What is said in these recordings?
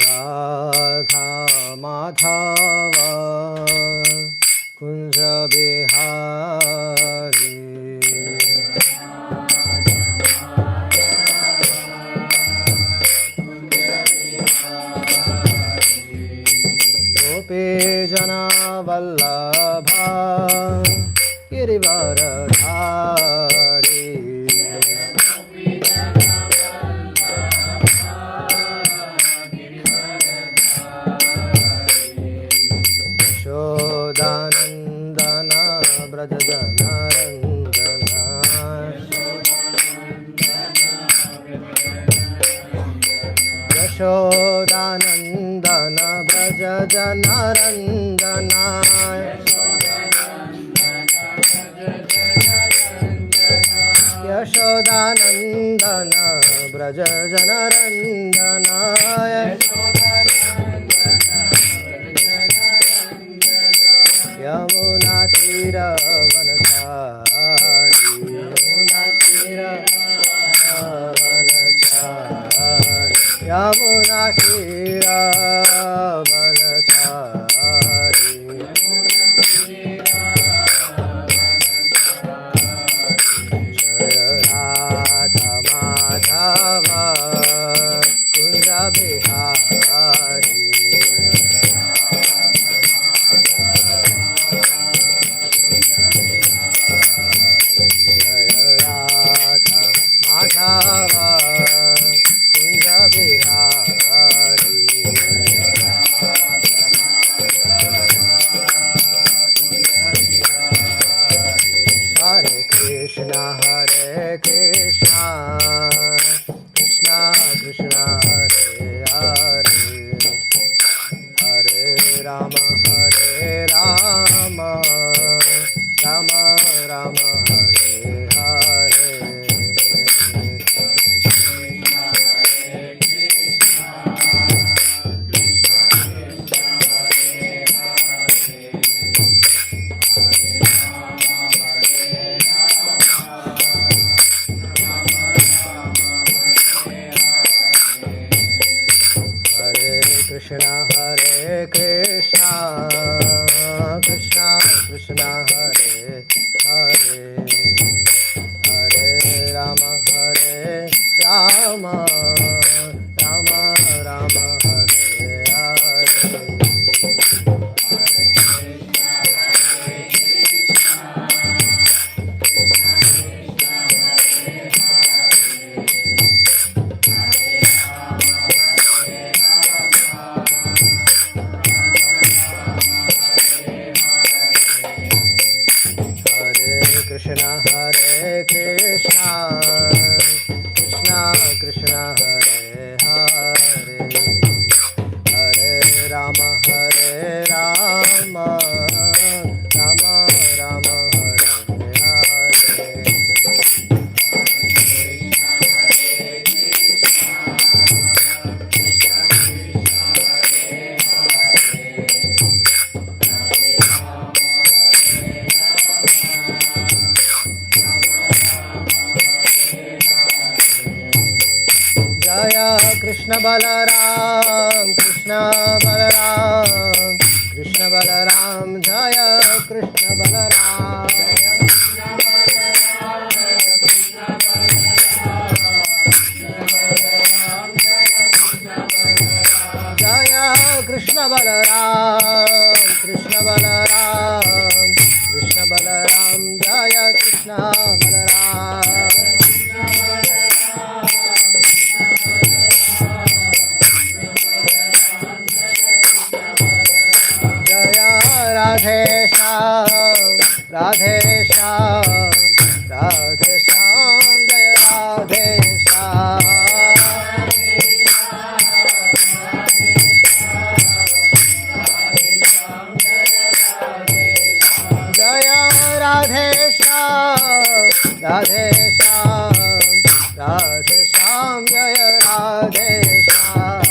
राधा माधव कुंज बिहारी गोपी जना वल्लभा गिरिवरधारी यशोदानंदन ब्रज जनरंजन यशोदानंदन ब्रज जनरंजन यशोदानंदन ब्रज जनरंजन यमुना तीर वनचारी यमुना तीर वनचारी यमुना तीर वनचारी जय राधा माधव कुंज बिहारी कुंज बिहारी हरे Krishna Krishna Krishna Hare Hare Hare Ram Ram Ram Hare Hare Krishna Hare Krishna Krishna Krishna Hare Hare Hare Rama Rama Rama Rama Hare Hare Krishna Hare Krishna Krishna Krishna Hare Hare Hare Rama Rama Rama Rama Hare Hare Jaya Krishna Balaram Krishna Balaram Krishna Balaram Jaya Krishna Balaram Jaya Krishna Balaram Krishna Balaram Krishna Balaram Jaya Krishna Balaram Radhe Shyam, Radhe Shyam, Radhe Shyam, Jaya Radhe Shyam. Jaya Radhe Shyam, Radhe Shyam, Radhe Shyam, Jaya Radhe Shyam.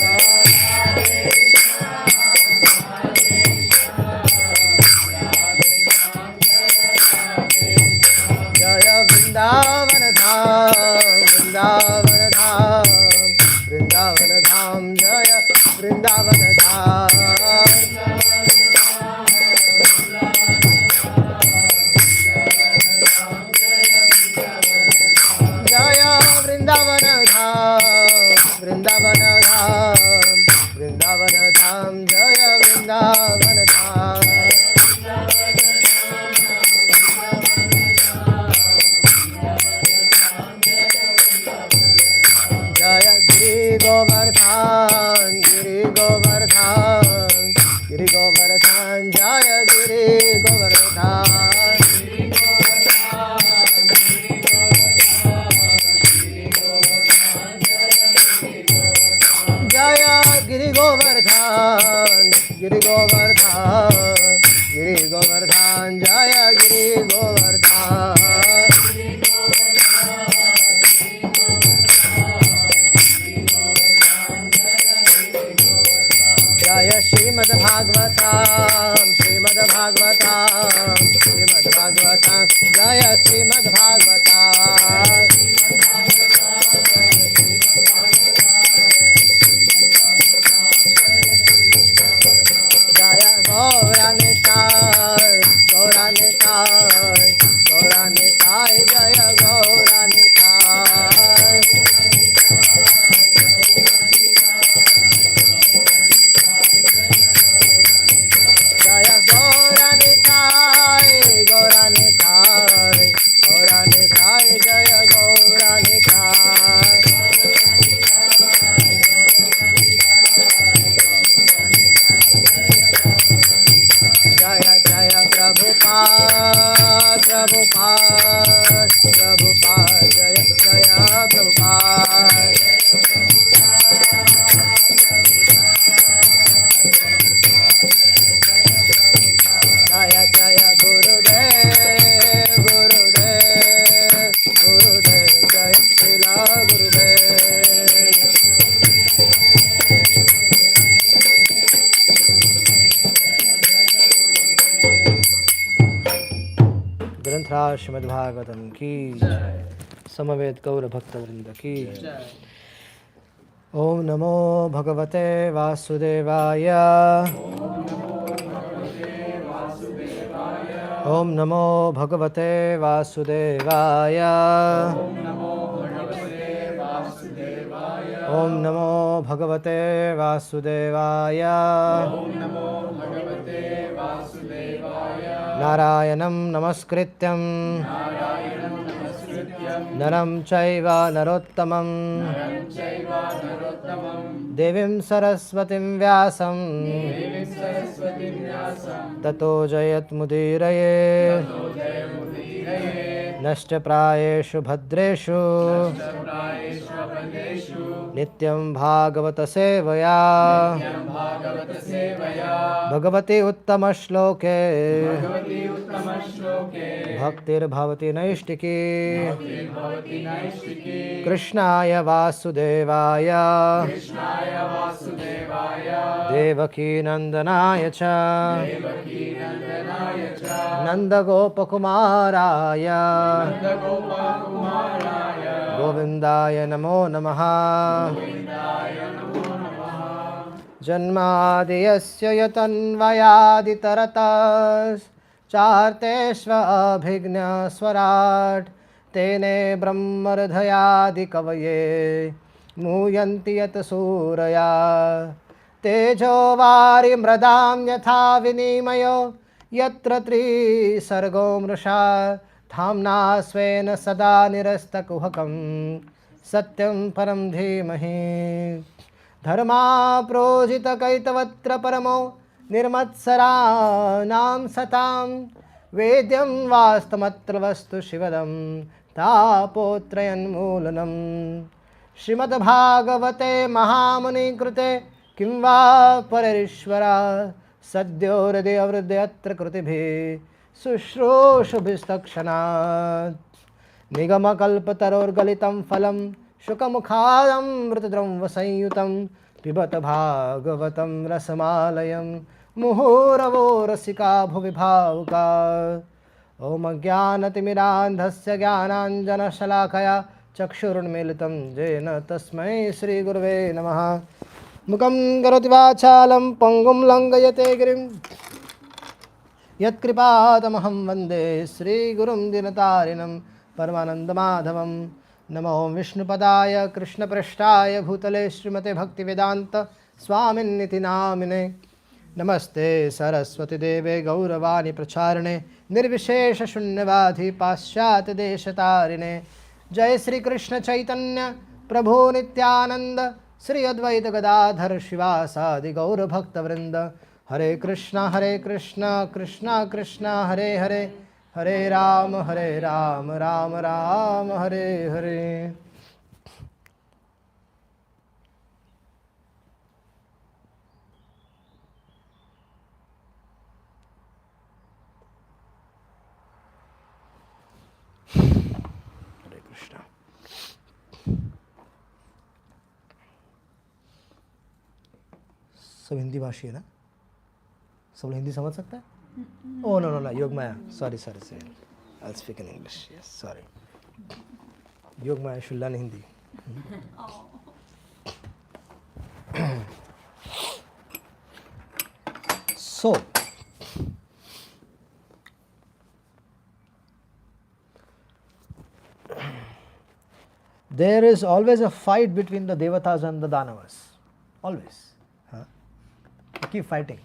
Vrindavan Dham, Vrindavan Dham, Vrindavan Dham, Jaya Vrindavan धाम जय वृंदावन धाम वृंदावन धाम वृंदावन धाम जय वृंदावन धाम जय गिरि गोवर्धन गिरि गोवर्धन गिरि गोवर्धन जय गिरि गोवर्धन जय गिरि गोवर्धन गिरि गोवर्धन गिरि गोवर्धन जय गिरि गोवर्धन जय श्रीमद् भागवतम श्रीमद् भागवतम श्रीमद् भागवतम जय श्रीमद् भागवतम जय गौरानिताय गौरानिताय गौरानिताय जय गौरानिताय जय गौरानिताय गौरानिताय गौरानिताय जय गौरानिताय जय जय प्रभुपाद प्रभुपाद प्रभुपाद जय जय प्रभुपाद जय जय गुरुदेव गुरुदेव गुरुदेव जय श्रीला गुरुदेव ग्रंथराज श्रीमद् भागवतम की समवेत गौर भक्तवृंद की ओम नमो भगवते वासुदेवाय ओम नमो भगवते वासुदेवाय ओम नमो भगवते वासुदेवाय नारायणं नमस्कृत्यं नरं चैव नरोत्तमं देवीं सरस्वतीं व्यासं ततो जयत्मुदीरये नष्टप्रायेषु भद्रेषु नित्यं भागवत सेवया भगवती उत्तमश्लोके भक्तिर्भवति नैष्टिकी कृष्णाय वासुदेवाय देवकीनन्दनाय च नन्दगोपकुमाराय गोविन्दाय नमो नमः जन्मादियस्य यतन्वयादितरतश्चार्तेष्वभिघ्नस्वराट् तेने ब्रह्महृदयादिकवये मूयन्ति यत् सूरया तेजो वारिमृदां यथा विनिमयो यत्र त्रिसर्गो मृषा धाम्ना स्वेन सदा निरस्तकुहकं सत्यं परं धीमहि धर्माप्रोजितकैतवत्र परमो निर्मत्सराणां सतां वेद्यं वास्तमत्र वस्तु शिवदं तापोत्रयन्मूलनं श्रीमद्भागवते महामुनिकृते किं वा पररीश्वरा सद्यो हृदयवृद्ध्यत्र कृतिभिः शुश्रूषुभिस्तक्षणात् निगमकल्पतरोर्गलितं फलं शुकमुखादमृतद्रवसंयुतं पिबत भागवतं रसमालयं मुहुरवो रसिका भुवि भावुका ॐ अज्ञानतिमिरान्धस्य ज्ञानाञ्जनशलाकया चक्षुरुन्मीलितं येन तस्मै श्रीगुरुवे नमः Mukam karoti vachalam pangum langayate girim Yatkripatamaham vande Sri Gurum Dinatarinam Paramanandamadhavam Namo Vishnupadaya Krishna Prashtaya Bhutale Srimate Bhaktivedanta Swamin Niti Namine Namaste Saraswati Deve Gauravani Pracharane Nirvishesha Shunyavadhi Paschat Deshatarine Jai Sri Krishna Chaitanya Prabhu Nityananda Sri Advaita Gadadhar Shivasadi Gaura Bhakta Vrinda Hare Krishna Krishna Krishna Hare Hare Hare Ram Ram Ram Hare Hare. Hare Krishna. सब हिंदी भाषी है ना? सब हिंदी समझ सकता है? Oh no, Yogmaya. Sorry. I'll speak in English. Yes, sorry. Yogmaya should learn Hindi. So, there is always a fight between the Devatas and the Danavas. Always. They keep fighting.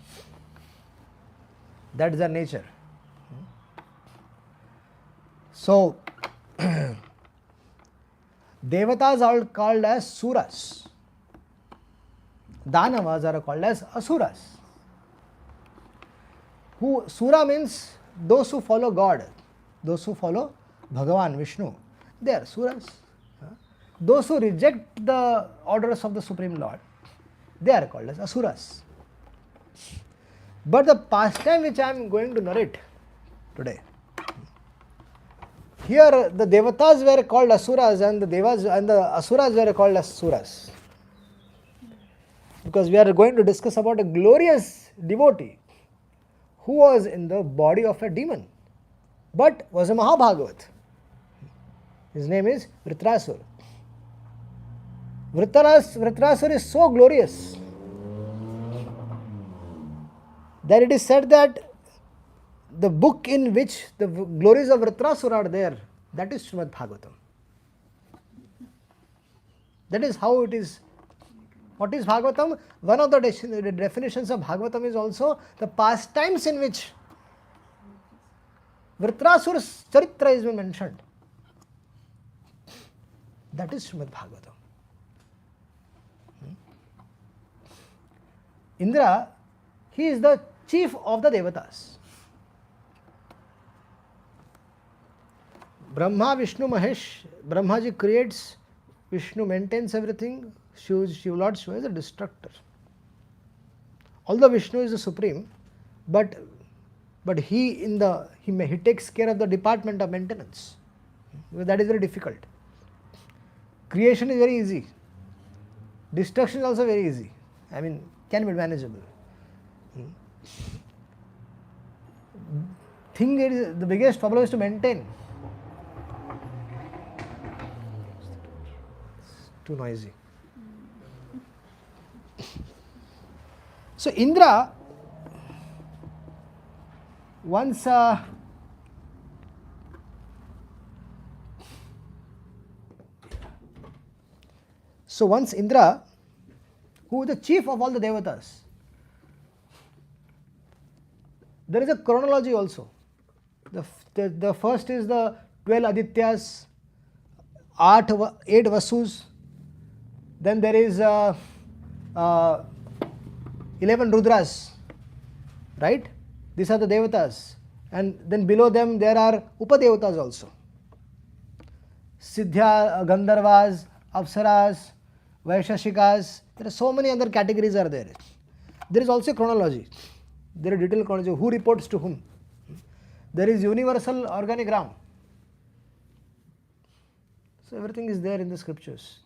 That is their nature. So, Devatas are called as Suras. Danavas are called as Asuras. Sura means those who follow God, those who follow Bhagavan, Vishnu. They are Suras. Those who reject the orders of the Supreme Lord, they are called as Asuras. But the pastime which I am going to narrate today, here the Devatas were called Asuras and the Devas and the Asuras were called as Suras. Because we are going to discuss about a glorious devotee who was in the body of a demon but was a Mahabhagavat. His name is Vritrasur. Vritrasur is so glorious that it is said that the book in which the glories of Vritrasura are there, that is Srimad Bhagavatam. That is how it is. What is Bhagavatam? One of the definitions of Bhagavatam is also the pastimes in which Vritrasura's charitra is mentioned. That is Srimad Bhagavatam. Indra, he is the chief of the Devatas. Brahma, Vishnu, Mahesh, Brahmaji creates, Vishnu maintains everything, Shiva Lord Shiva is a destructor. Although Vishnu is the supreme, but he takes care of the department of maintenance. That is very difficult. Creation is very easy. Destruction is also very easy. Can be manageable. The biggest problem is to maintain. It's too noisy. So Indra, once Indra, who is the chief of all the Devatas, there is a chronology also. The first is the 12 Adityas, 8 Vasus, then there is 11 Rudras, right? These are the Devatas. And then below them there are Upadevatas also. Siddhya, Gandharvas, Apsaras, Vaishashikas, there are so many other categories are there. There is also chronology. There is detailed chronology, who reports to whom. There is universal organigram. So everything is there in the scriptures.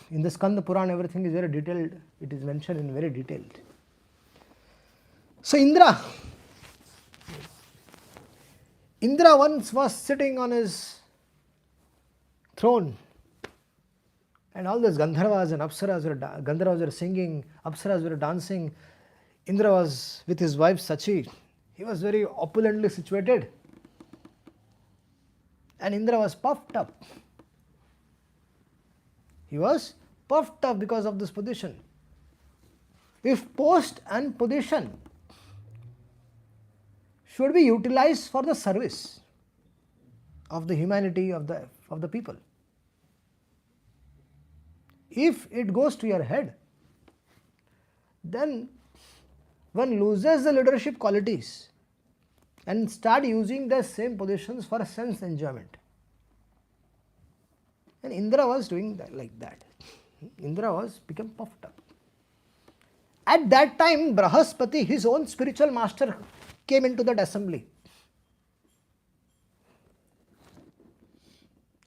In the Skanda Purana, everything is very detailed. It is mentioned in very detailed. So Indra once was sitting on his throne And all those Gandharvas and Apsaras Gandharvas were singing, Apsaras were dancing. Indra was with his wife Sachi. He was very opulently situated. And Indra was puffed up. He was puffed up because of this position. If post and position should be utilized for the service of the humanity of the people, if it goes to your head, then one loses the leadership qualities and start using the same positions for sense enjoyment. And Indra was doing that, like that. Indra was become puffed up. At that time, Brahaspati, his own spiritual master, came into that assembly.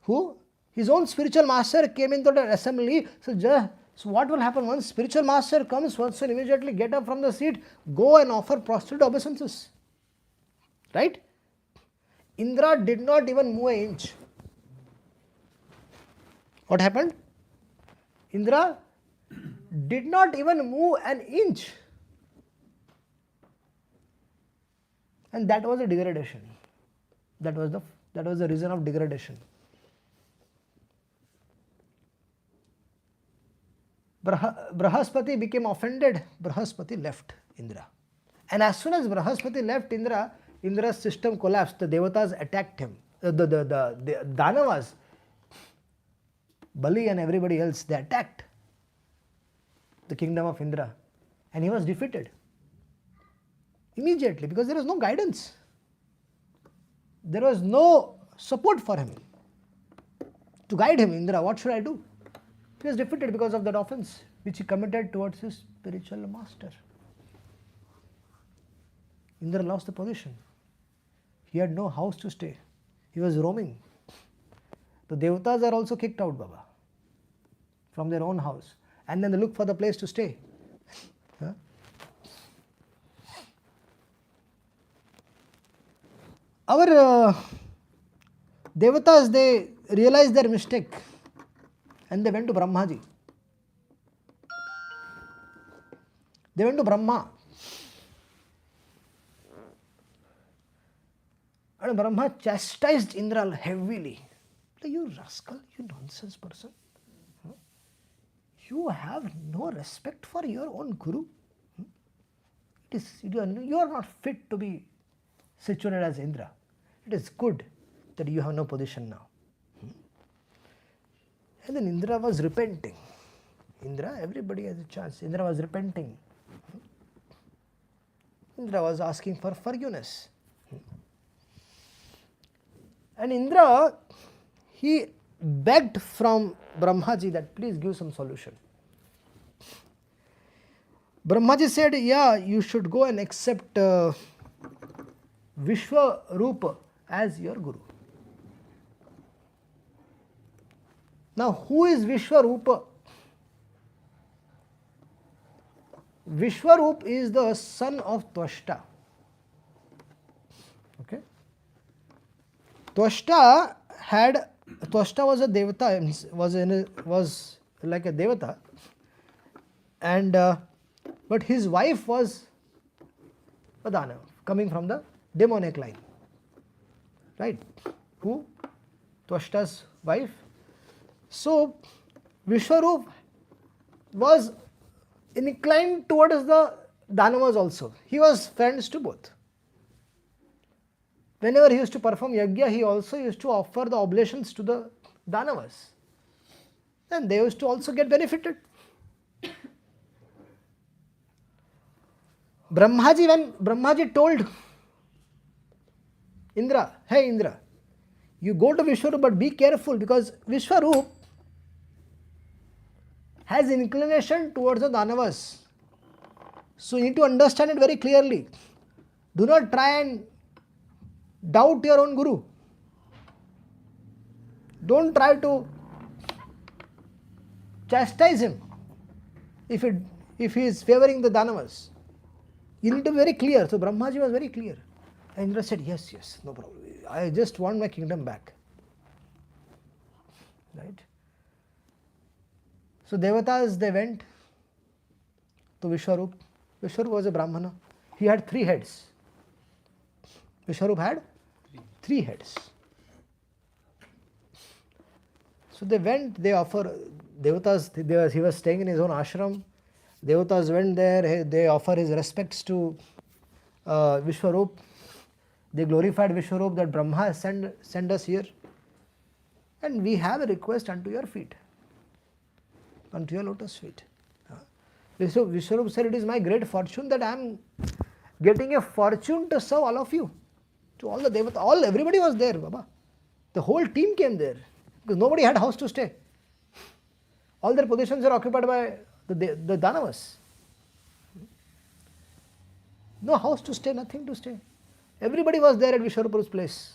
Who? His own spiritual master came into that assembly. So what will happen once spiritual master comes? One will immediately get up from the seat, go and offer prostrate obeisances. Right? Indra did not even move an inch. What happened? Indra did not even move an inch. And that was a degradation. That was the reason of degradation. Brahaspati became offended. Brahaspati left Indra. And as soon as Brahaspati left Indra, Indra's system collapsed. The Devatas attacked him. The Danavas, Bali and everybody else, they attacked the kingdom of Indra. And he was defeated immediately because there was no guidance. There was no support for him to guide him. Indra, what should I do? He was defeated because of that offense which he committed towards his spiritual master. Indra lost the position. He had no house to stay. He was roaming. The Devatas are also kicked out, Baba, from their own house. And then they look for the place to stay. Huh? Our Devatas, they realized their mistake and they went to Brahmaji. They went to Brahma. And Brahma chastised Indra heavily. You rascal, you nonsense person. You have no respect for your own guru. You are not fit to be situated as Indra. It is good that you have no position now. And then Indra was repenting. Indra, everybody has a chance. Indra was repenting. Indra was asking for forgiveness. And Indra, he begged from Brahmaji that please give some solution. Brahmaji said, yeah, you should go and accept Vishwarupa as your guru. Now, who is Vishwarupa? Vishwarup is the son of Twashta. Okay. Twashta was a devata, was like a devata, and but his wife was a Dana, coming from the demonic line. Right? Who? Twashta's wife. So, Vishwarup was inclined towards the Danavas also. He was friends to both. Whenever he used to perform yajna, he also used to offer the oblations to the Danavas. And they used to also get benefited. When Brahmaji told Indra, hey Indra, you go to Vishwarup but be careful because Vishwarup has inclination towards the Danavas. So you need to understand it very clearly. Do not try and doubt your own guru. Don't try to chastise him if he is favoring the Danavas. You need to be very clear. So Brahmaji was very clear. And Indra said, yes, no problem. I just want my kingdom back. Right? So Devatas, they went to Vishwarup. Vishwarup was a Brahmana. He had 3 heads. Vishwarup had 3 heads. So they went, they offer, Devatas, he was staying in his own ashram. Devatas went there, they offer his respects to Vishwarup. They glorified Vishwarup that Brahma has sent us here. And we have a request unto your feet, unto your lotus feet. Vishwarup said, it is my great fortune that I am getting a fortune to serve all of you. To all the Devatas, everybody was there, Baba. The whole team came there because nobody had house to stay. All their positions are occupied by the Danavas. No house to stay, nothing to stay. Everybody was there at Vishwarup's place.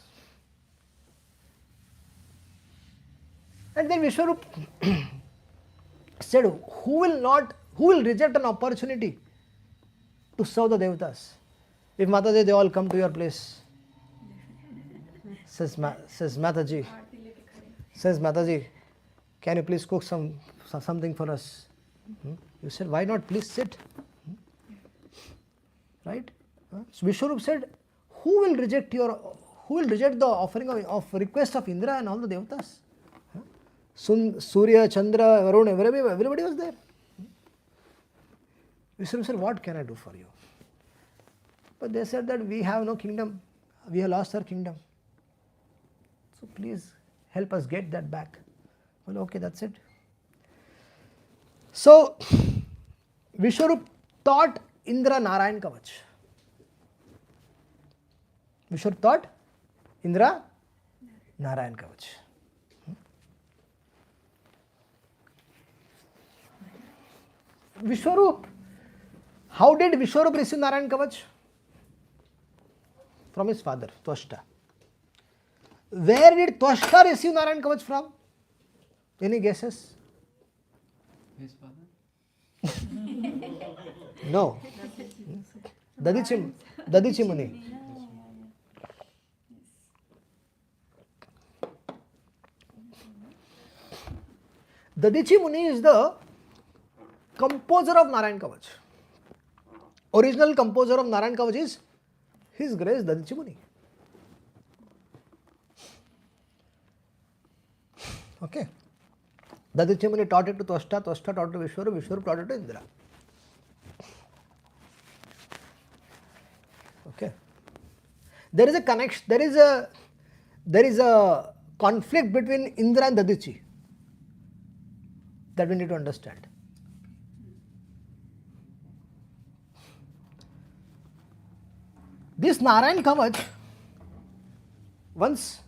And then Vishwarup said, who will reject an opportunity to serve the Devatas? If Mataji, they all come to your place. Says Mataji, can you please cook something for us? You said, why not? Please sit. Right? So Vishwarup said, who will reject the offering of request of Indra and all the Devatas? Surya, Chandra, Varun, everybody was there. Vishwarup said, what can I do for you? But they said that we have no kingdom. We have lost our kingdom. So please help us get that back. Well, okay, that's it. So Vishwarup taught Indra Narayan Kavach. Vishwarup taught Indra Narayan Kavach. Vishwarup, how did Vishwarup receive Narayan Kavach? From his father, Twashta. Where did Twashta receive Narayan Kavach from? Any guesses? His father? No. Dadichi Muni. Dadichi Muni is the composer of Narayan Kavach. Original composer of Narayan Kavach is His Grace Dadichi Muni. Okay. Dadichi Muni taught it to Twashta, Twashta taught it to Vishwarup, Vishwarup taught it to Indra. Okay. There is a connection, there is a conflict between Indra and Dadichi that we need to understand. This Narayan Kavach, once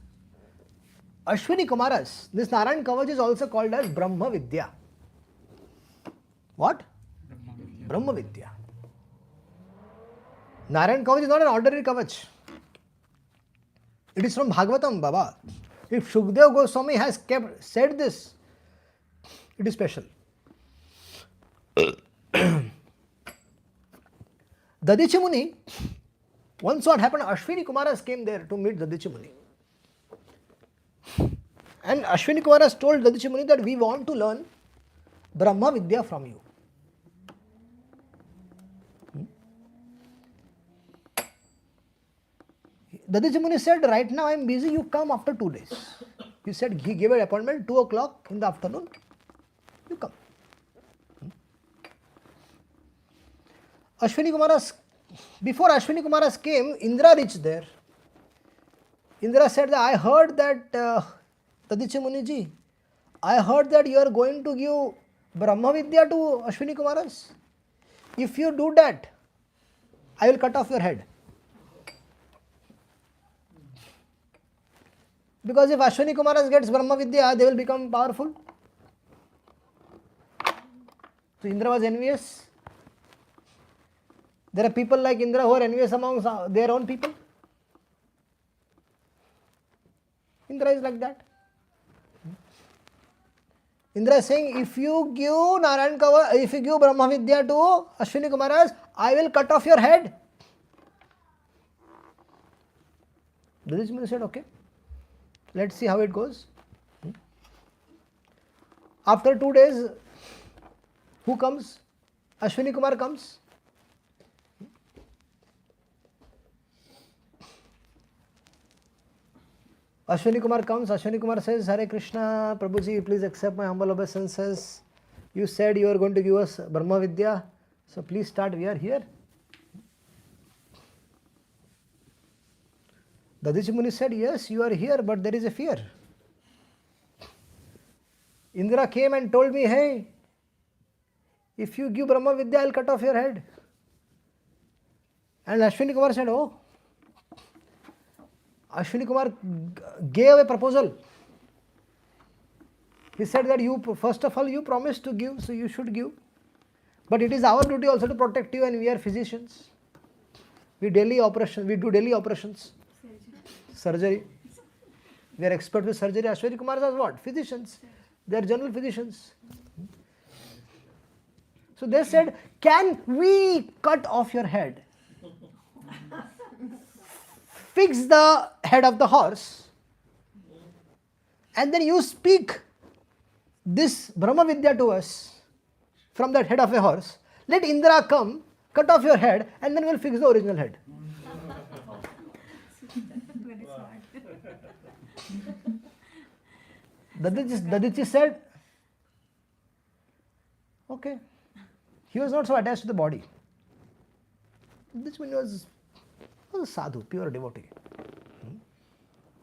Ashwini Kumaras, this Narayan Kavach is also called as Brahma Vidya. What? Brahma Vidya. Narayan Kavach is not an ordinary Kavach. It is from Bhagavatam, Baba. If Shukdev Goswami has said this, it is special. Dadichi Muni, once what happened, Ashwini Kumaras came there to meet Dadichi Muni. And Ashwini Kumaras told Dadichi Muni that we want to learn Brahma Vidya from you. Dadichi Muni said, right now I am busy, you come after 2 days. He said, he gave an appointment, 2 o'clock in the afternoon, you come. Ashwini Kumaras, before Ashwini Kumaras came, Indra reached there. Indra said that I heard that, Dadichi Muni ji, I heard that you are going to give Brahma Vidya to Ashwini Kumaras. If you do that, I will cut off your head. Because if Ashwini Kumaras gets Brahma Vidya, they will become powerful. So Indra was envious. There are people like Indra who are envious among their own people. Indra is like that. Indra is saying, if you give Narayan Kavach, if you give Brahma Vidya to Ashwini Kumaras, I will cut off your head. Dadichi Muni said, okay, let's see how it goes. After 2 days, Who comes? Ashwini Kumar comes. Ashwini Kumar comes. Ashwini Kumar says, Hare Krishna, Prabhuji, please accept my humble obeisances. You said you are going to give us Brahma Vidya, so please start. We are here. Dadichi Muni said, yes, you are here, but there is a fear. Indra came and told me, hey, if you give Brahma Vidya, I will cut off your head. And Ashwini Kumar said, oh. Ashwini Kumar gave a proposal. He said that you, first of all, you promised to give, so you should give. But it is our duty also to protect you, and we are physicians. We do daily operations. Surgery. We are expert with surgery. Ashwini Kumar says what? Physicians. They are general physicians. So they said, can we cut off your head? Fix the head of the horse, and then you speak this Brahma Vidya to us from that head of a horse. Let Indra come, cut off your head, and then we'll fix the original head. Dadichi said, okay. He was not so attached to the body. Dadichi was a sadhu, pure devotee.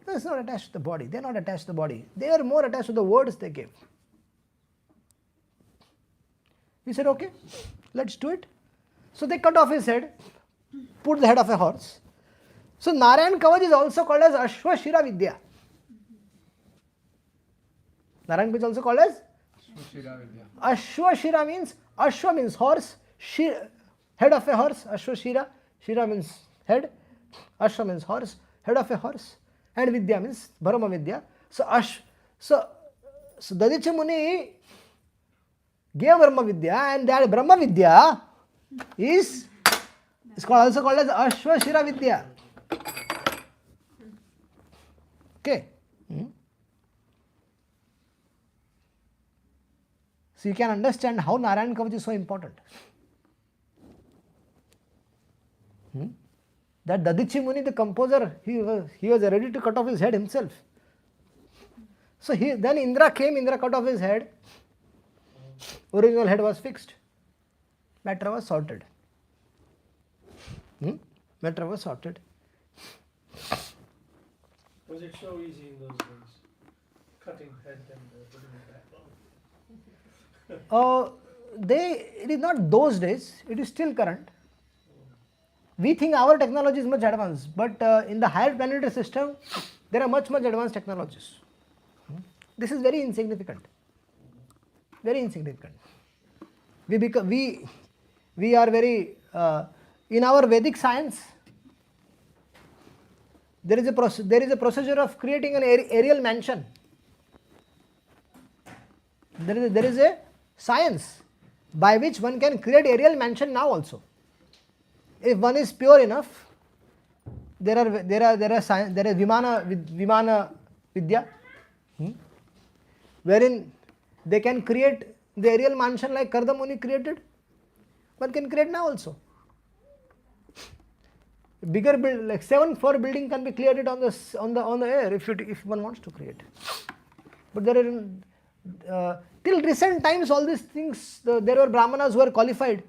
He was not attached to the body. They are not attached to the body. They are more attached to the words they gave. He said, okay, let's do it. So they cut off his head, put the head of a horse. So Narayan Kavaca is also called as Ashwa Shira Vidya. Narayan Kavaca is also called as Ashwa Shira means, Ashwa means horse, head of a horse, Ashwa Shira. Shira means head, Ashwa means horse, head of a horse, and Vidya means Brahma Vidya. So Dadichi Muni gave Brahma Vidya, and that Brahma Vidya is also called as Ashwa Shira Vidya. Okay. So you can understand how Narayan Kavaca is so important. That Dadichi Muni, the composer, he was ready to cut off his head himself. So then Indra came, Indra cut off his head. Original head was fixed. Matter was sorted. Matter was sorted. Was it so easy in those days? Cutting head and putting it back on? It is not those days, it is still current. We think our technology is much advanced, but in the higher planetary system, there are much advanced technologies. This is very insignificant. Very insignificant. We are very, in our Vedic science, there is a procedure of creating an aerial mansion. There is a science by which one can create aerial mansion now also. If one is pure enough, there is Vimana Vidya, wherein they can create the aerial mansion like Karda Muni created. One can create now also. Bigger like 7-floor building can be created on the air if one wants to create. But there are till recent times all these things, there were Brahmanas who were qualified.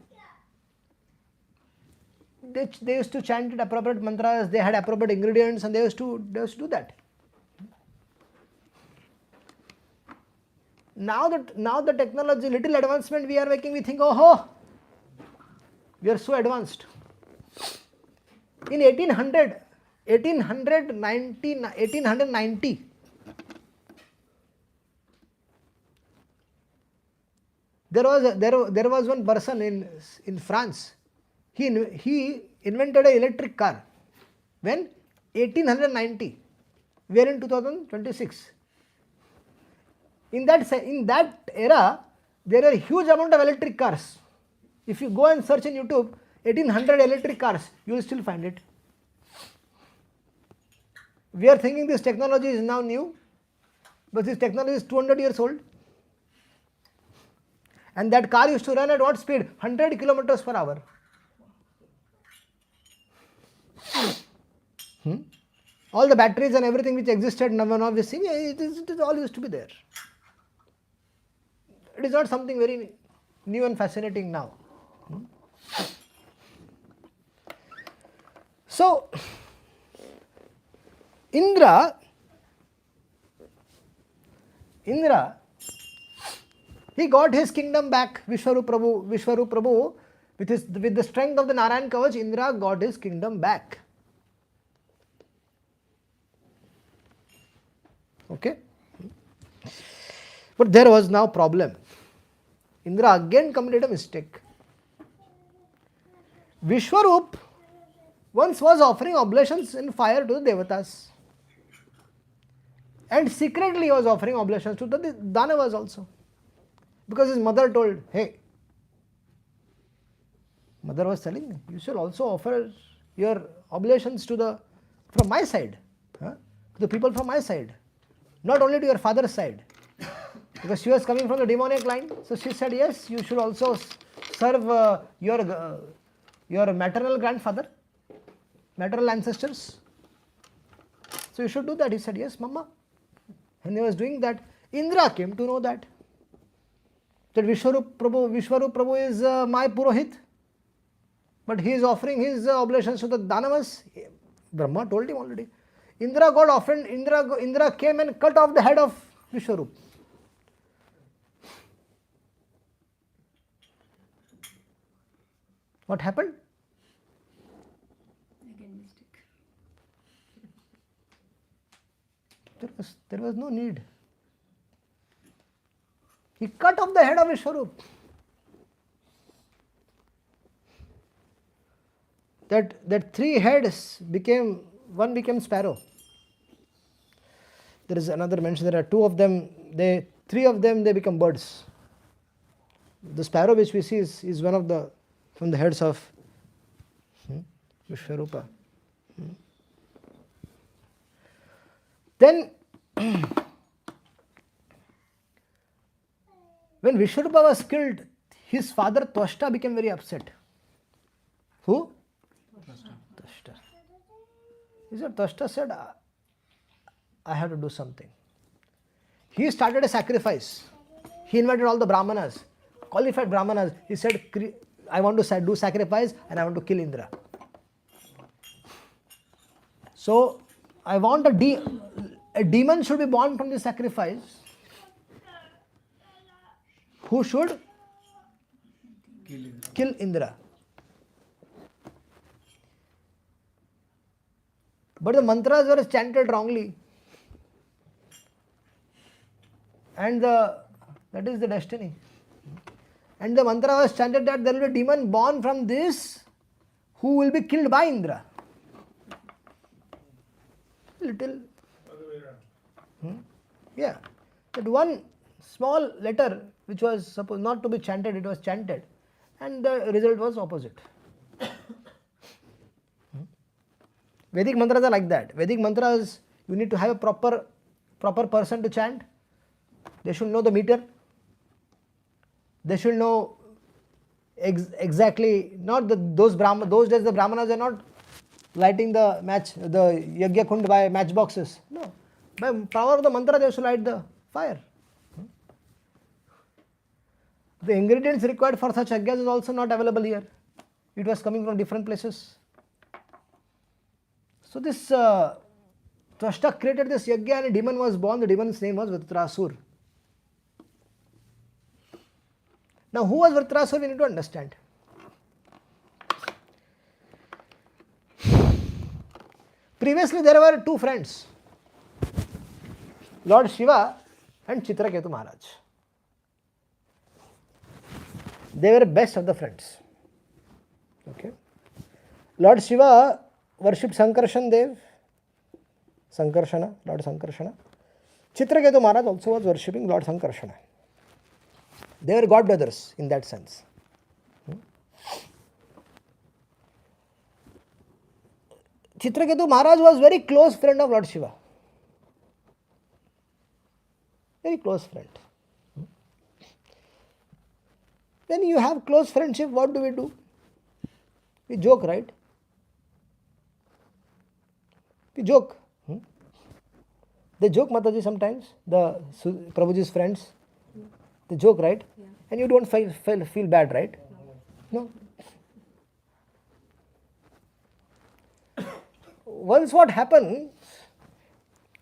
They used to chant it appropriate mantras, they had appropriate ingredients, and they used to do that. Now the technology, little advancement we are making, we think, oh, we are so advanced. In 1890, there was one person in France. He invented an electric car. When? 1890. We are in 2026. In that era, there are a huge amount of electric cars. If you go and search in YouTube, 1800 electric cars, you will still find it. We are thinking this technology is now new, but this technology is 200 years old. And that car used to run at what speed? 100 kilometers per hour. All the batteries and everything which existed now we see, it all used to be there. It is not something very new and fascinating now. So, Indra, he got his kingdom back. Vishwarup Prabhu, with the strength of the Narayan Kavach, Indra got his kingdom back. Okay? But there was now problem. Indra again committed a mistake. Vishwarup once was offering oblations in fire to the Devatas. And secretly he was offering oblations to the Danavas also. Because his mother told, hey, mother was telling, you should also offer your oblations from my side, to the people from my side, not only to your father's side. Because she was coming from the demoniac line, so she said, yes, you should also serve your maternal grandfather, maternal ancestors. So you should do that. He said, yes, Mama. And he was doing that. Indra came to know that Vishwarup Prabhu is my Purohit, but he is offering his oblations to the Danavas. Brahma told him already. Indra got offended. Indra came and cut off the head of Vishwarup. What happened? Again mistake. There was no need. He cut off the head of Vishwarup. That three heads one became sparrow. There is another mention, there are two of them, three of them they become birds. The sparrow which we see is one of from the heads of Vishwarupa. Then when Vishwarupa was killed, his father Twashta became very upset. Who? Twashta. He said, Twashta said, I have to do something. He started a sacrifice. He invited all the Brahmanas, qualified Brahmanas. He said, I want to do sacrifice and I want to kill Indra. So, I want a demon should be born from the sacrifice. Who should? Kill Indra. But the mantras were chanted wrongly. And that is the destiny. And the mantra was chanted that there will be a demon born from this who will be killed by Indra. Little. Yeah. That one small letter which was supposed not to be chanted, it was chanted. And the result was opposite. Vedic mantras are like that. Vedic mantras, you need to have a proper person to chant. They should know the meter. They should know exactly, not those days the Brahmanas are not lighting the Yajna Kund by matchboxes. No. By power of the mantra they should light the fire. The ingredients required for such yajnas is also not available here. It was coming from different places. So this Twashta created this yajna and a demon was born. The demon's name was Vritrasur. Now who was Vritrasur we need to understand. Previously there were two friends, Lord Shiva and Chitraketu Maharaj. They were best of the friends. Okay. Lord Shiva worshipped Sankarshan Dev, Lord Sankarshana. Chitraketu Maharaj also was worshipping Lord Sankarshana. They were god brothers in that sense. Chitraketu Maharaj was very close friend of Lord Shiva. Very close friend. When you have close friendship, what do? We joke, right? We joke. They joke, Mataji, sometimes, the Prabhuji's friends. They joke, right? Yeah. And you don't feel bad, right? No. Once what happened,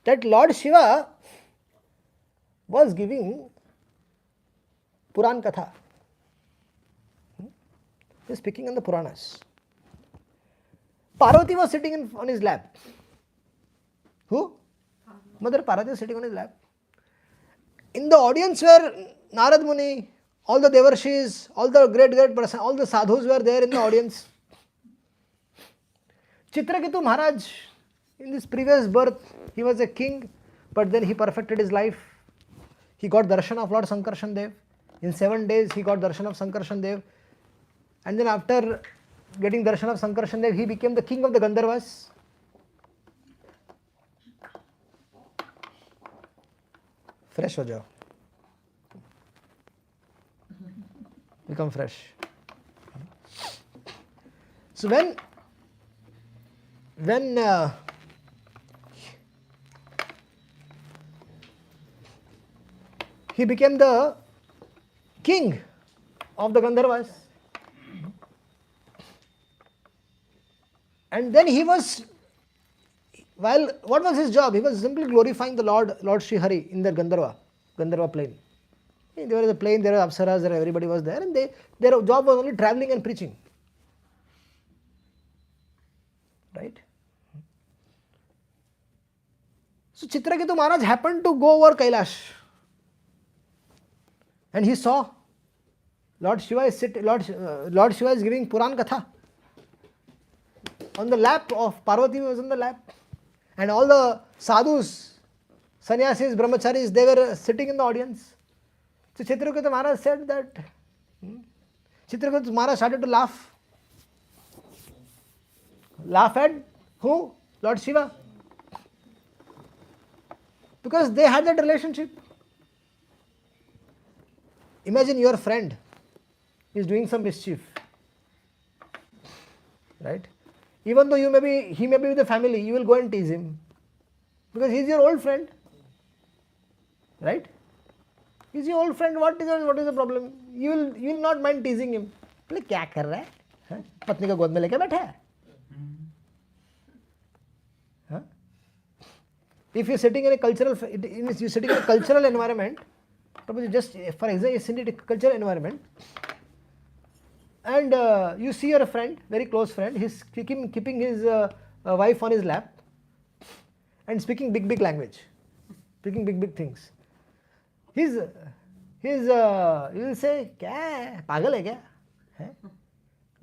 that Lord Shiva was giving Puran Katha. He is speaking on the Puranas. Parvati was sitting on his lap. Who? Mother Parvati was sitting on his lap. In the audience were Narad Muni, all the Devarshis, all the great person, all the sadhus were there in the audience. Chitraketu Maharaj, in this previous birth, he was a king, but then he perfected his life. He got darshan of Lord Sankarshan Dev. In 7 days, he got darshan of Sankarshan Dev. And then after getting darshan of Sankarshan Dev, he became the king of the Gandharvas. Fresh ho jao. Become fresh. So when he became the king of the Gandharvas, and then he was, what was his job? He was simply glorifying the Lord Sri Hari in the Gandharva plain. There was a plain, there were apsaras, everybody was there, and their job was only traveling and preaching. Right? So Chitraketu Maharaj happened to go over Kailash, and he saw Lord Shiva is giving Puran Katha. On the lap of Parvati was on the lap, and all the sadhus, sannyasis, brahmacharis, they were sitting in the audience. So Chitraketu Maharaj said that, Chitraketu Maharaj started to laugh. Laugh at who? Lord Shiva. Because they had that relationship. Imagine your friend is doing some mischief. Right? Even though he may be with the family, you will go and tease him. Because he is your old friend. Right? He is your old friend. What is the problem? You will not mind teasing him. Like, क्या कर रहा है? पत्नी का गोद में लेके बैठा है? If you are sitting in a cultural environment, just for example, you sit in a cultural environment, and you see your friend, very close friend, he's keeping his wife on his lap and speaking big language, speaking big things. You will say, क्या है? पागल है क्या?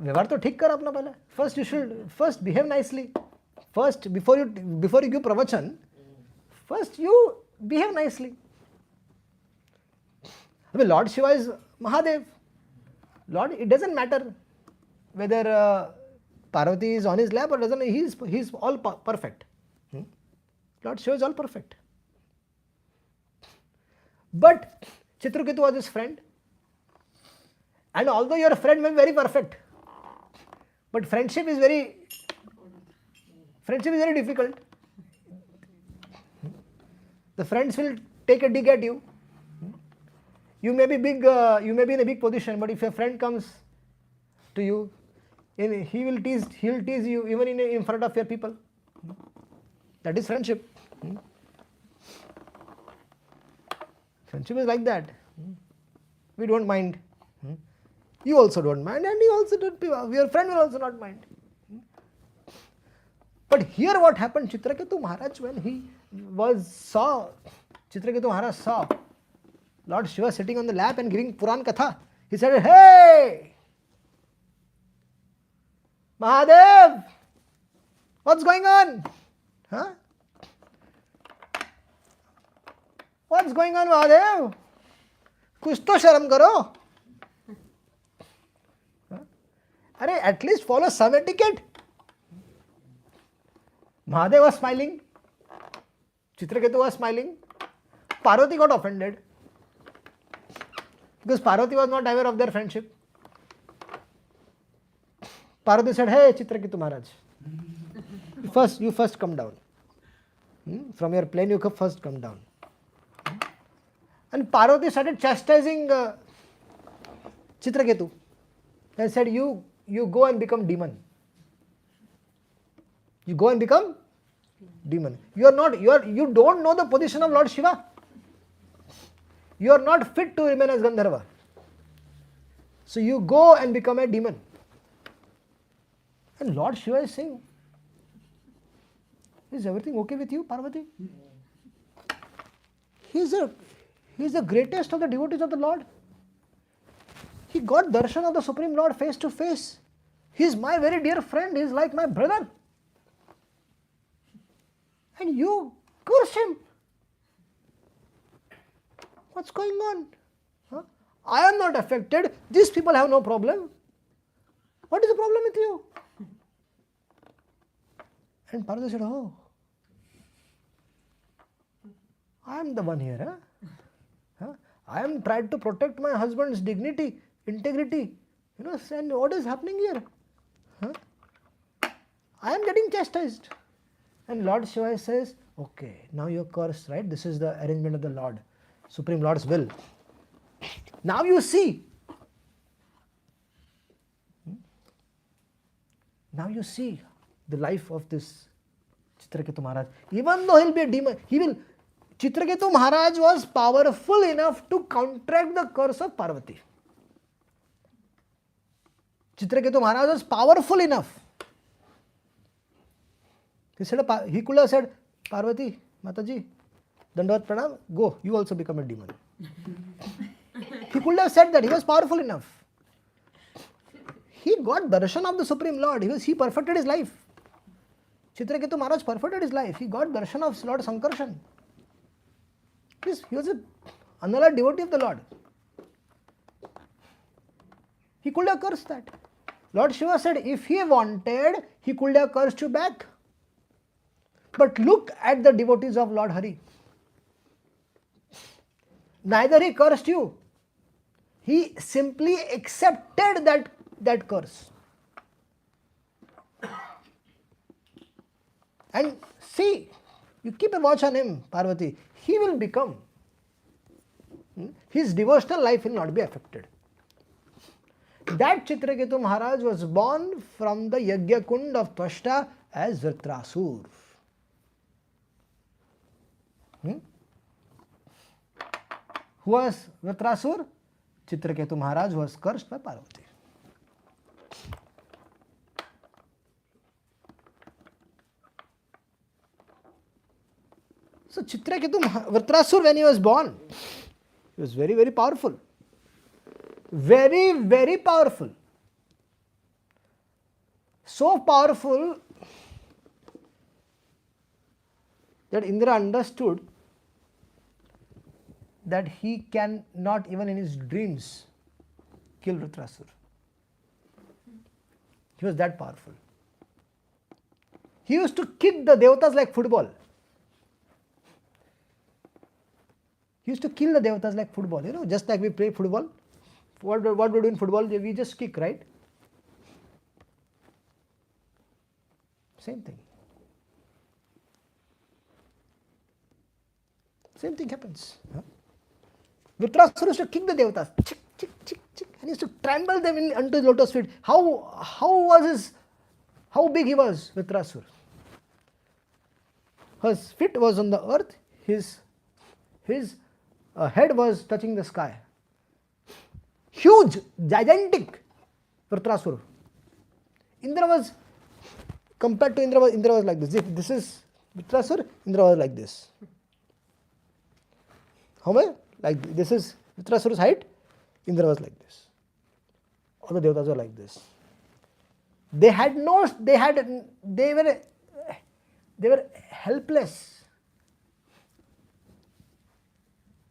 व्यवहार तो ठीक कर अपना पहले. First you should behave nicely. First, before you give pravachan, first you behave nicely. Lord Shiva is Mahadev. Lord, it doesn't matter whether Parvati is on his lap or doesn't. He's all perfect. Lord Shiva is all perfect. But Chitraketu was his friend, and although your friend may be very perfect, but friendship is very difficult. The friends will take a dig at you. You may be big, you may be in a big position, but if your friend comes to you, he will tease you even in front of your people. That is friendship. Friendship is like that. We don't mind. You also don't mind, and you also don't. Your friend will also not mind. But here what happened, Chitraketu Maharaj, when Chitraketu Maharaj saw Lord Shiva sitting on the lap and giving Puran Katha, he said, "Hey, Mahadev, what's going on? Huh? What's going on, Mahadev? कुछ तो शर्म करो. Arey, at least follow some etiquette." Mahadev was smiling. Chitraketu was smiling. Parvati got offended. Because Parvati was not aware of their friendship. Parvati said, hey Chitraketu Maharaj, you first come down. From your plane you first come down. And Parvati started chastising Chitraketu and said, you go and become demon. You go and become demon. You don't know the position of Lord Shiva. You are not fit to remain as Gandharva. So you go and become a demon. And Lord Shiva is saying, is everything okay with you, Parvati? He is the greatest of the devotees of the Lord. He got darshan of the Supreme Lord face to face. He is my very dear friend. He is like my brother. And you curse him. What's going on? Huh? I am not affected. These people have no problem. What is the problem with you? And Parvati said, oh, I am the one here. Huh? I am trying to protect my husband's dignity, integrity. And what is happening here? Huh? I am getting chastised. And Lord Shiva says, okay, now you are cursed, right? This is the arrangement of the Lord, Supreme Lord's will. Now you see. Now you see the life of this Chitraketu Maharaj. Even though he will be a demon, Chitraketu Maharaj was powerful enough to counteract the curse of Parvati. Chitraketu Maharaj was powerful enough. He could have said, Parvati, Mataji, Dandavat Pranam, go, you also become a demon. He could have said that, he was powerful enough. He got darshan of the Supreme Lord, he perfected his life. Chitraketu Maharaj perfected his life, he got darshan of Lord Sankarshan. He was an unalloyed devotee of the Lord. He could have cursed that. Lord Shiva said, if he wanted, he could have cursed you back. But look at the devotees of Lord Hari. Neither he cursed you. He simply accepted that curse. And see, you keep a watch on him, Parvati. He will become. His devotional life will not be affected. That Chitraketu Maharaj was born from the Yajna Kund of Twashta as Vritrasur. Who was Vritrasur? Chitraketu Maharaj was cursed by Parvati. So Vritrasur, when he was born, he was very, very powerful. Very, very powerful. So powerful that Indra understood that he can not even in his dreams kill Vritrasur. He was that powerful. He used to kick the devatas like football. He used to kill the devatas like football, just like we play football. What we do in football, we just kick, right? Same thing. Same thing happens. Vritrasura used to kick the devatas, chick, chick, chick, chick, and he used to trample them unto his lotus feet. How big he was, Vritrasura? His feet was on the earth, his head was touching the sky. Huge, gigantic Vritrasura. Indra was, compared to Indra was like this. If this is Vritrasura, Indra was like this. How much? Like this is Vritrasura's height, Indra was like this. All the devatas were like this. They were helpless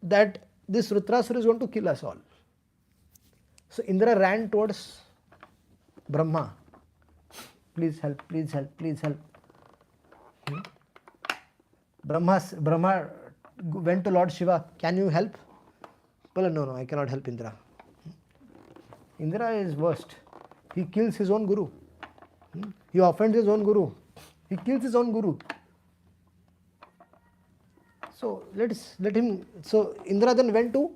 that this Vritrasura is going to kill us all. So Indra ran towards Brahma. Please help, please help, please help. Brahma went to Lord Shiva. Can you help? Well, no, I cannot help Indra. Indra is worst. He kills his own guru. He offends his own guru. He kills his own guru. So let him. So Indra then went to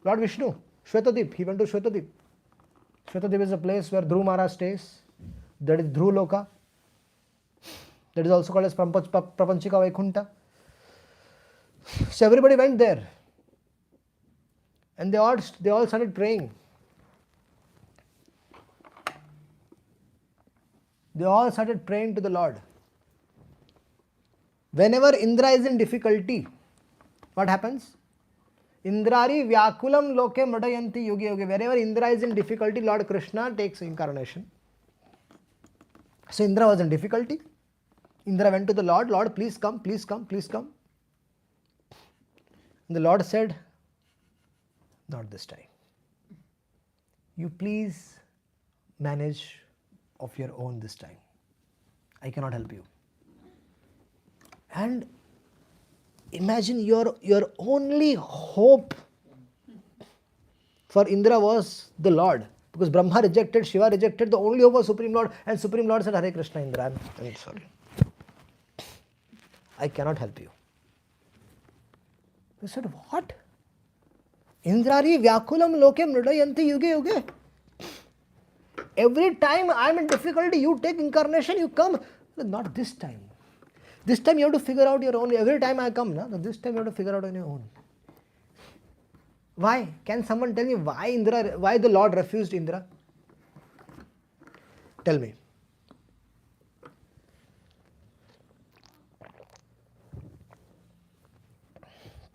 Lord Vishnu, Shvetadip. He went to Shvetadip. Shvetadip is a place where Dhruv Maharaj stays. That is Dhruv Loka. That is also called as Prapanchika Vaikunta. So everybody went there. And they all started praying. They all started praying to the Lord. Whenever Indra is in difficulty, what happens? Indrari Vyakulam Loke Madayanti Yugi Yugi. Wherever Indra is in difficulty, Lord Krishna takes incarnation. So Indra was in difficulty. Indra went to the Lord, Lord, please come, please come, please come. And the Lord said, not this time. You please manage of your own this time. I cannot help you. And imagine your only hope for Indra was the Lord. Because Brahma rejected, Shiva rejected, the only hope was Supreme Lord. And Supreme Lord said, Hare Krishna Indra, I'm sorry. I cannot help you. He said, what? Indrari Vyakulam Loke Mridayanti Yuge Yuge. Every time I am in difficulty, you take incarnation, you come. Not this time. This time you have to figure out your own. Every time I come, this time you have to figure out on your own. Why? Can someone tell me why the Lord refused Indra? Tell me.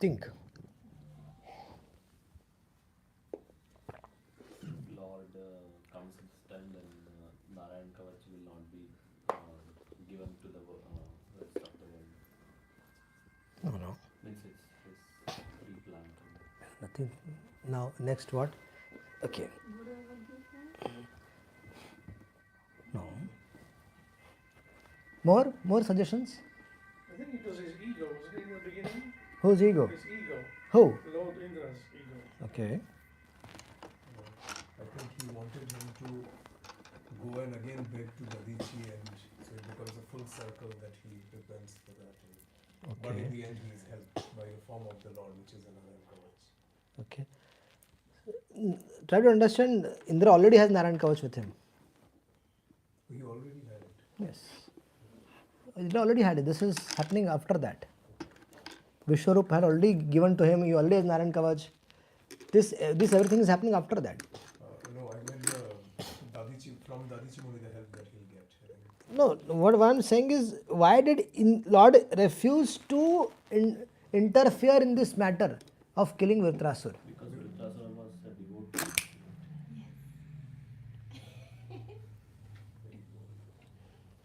Think. Lord comes instant and Narayan Kavaca will not be given to the rest of the world. No. Means it's pre-planned. Nothing. Now, next what? Okay. No. More suggestions? I think it was his ego, wasn't it, in the beginning? Whose ego? His ego. Who? Lord Indra's ego. Okay. I think he wanted him to go and again beg to Dadichi, and so it becomes a full circle that he repents for that. But in Okay. the end, he is helped by the form of the Lord, which is another Kavaca. Okay. Try to understand, Indra already has Narayan Kavach with him. He already had it. Yes. Indra already had it. This is happening after that. Vishwarup had already given to him, he already has Narayan Kavach. This everything is happening after that. No, I meant from Dadichi Muni, the help that he'll get. No, what I'm saying is, why did Lord refuse to interfere in this matter of killing Vritrasur? Because Vritrasura was a devotee.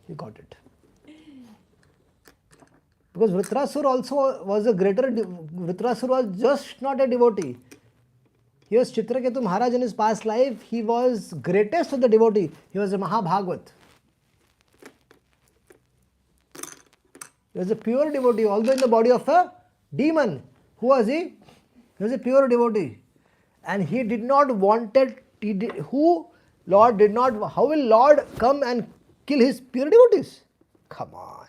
You got it. Because Vritrasur also was a Vritrasur was just not a devotee. He was Chitraketu Maharaj in his past life. He was greatest of the devotee. He was a Mahabhagavat. He was a pure devotee, although in the body of a demon. Who was he? He was a pure devotee. And he did not wanted, Lord did not, how will Lord come and kill his pure devotees? Come on.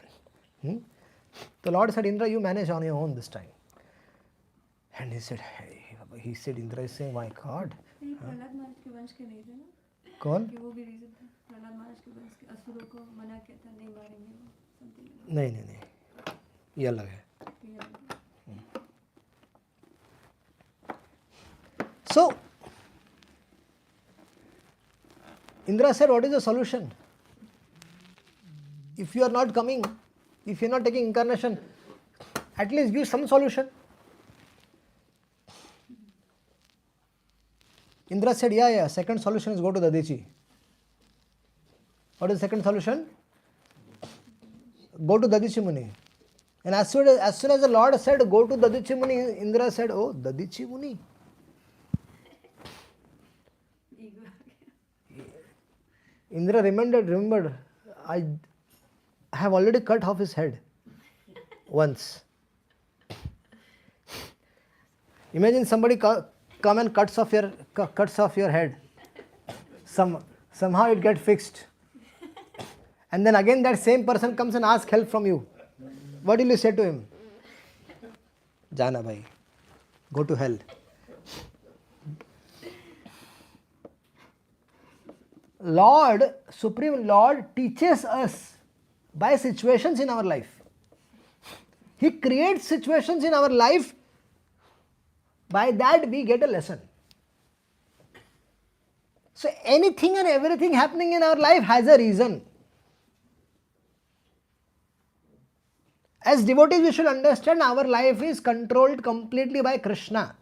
The Lord said, Indra, you manage on your own this time. And he said, hey, Indra is saying, my God. Prahlad महाराज के वंश के नहीं थे ना कौन? कि वो भी रीजन था प्रहलाद महाराज के वंश के असुरों को मना किया था नहीं मारेंगे वो समथिंग नहीं ये अलग है. So Indra said, what is the solution? If you are not coming, if you are not taking incarnation, at least give some solution. Indra said, yeah, second solution is go to Dadichi. What is the second solution? Go to Dadichi Muni. And as soon as the Lord said, go to Dadichi Muni, Indra said, oh, Dadichi Muni. Indra remembered, I have already cut off his head once. Imagine somebody come and cuts off your head. somehow it get fixed. And then again that same person comes and asks help from you. What will you say to him? Jana bhai, go to hell. Lord, Supreme Lord teaches us by situations in our life. He creates situations in our life. By that we get a lesson. So anything and everything happening in our life has a reason. As devotees, we should understand our life is controlled completely by Krishna.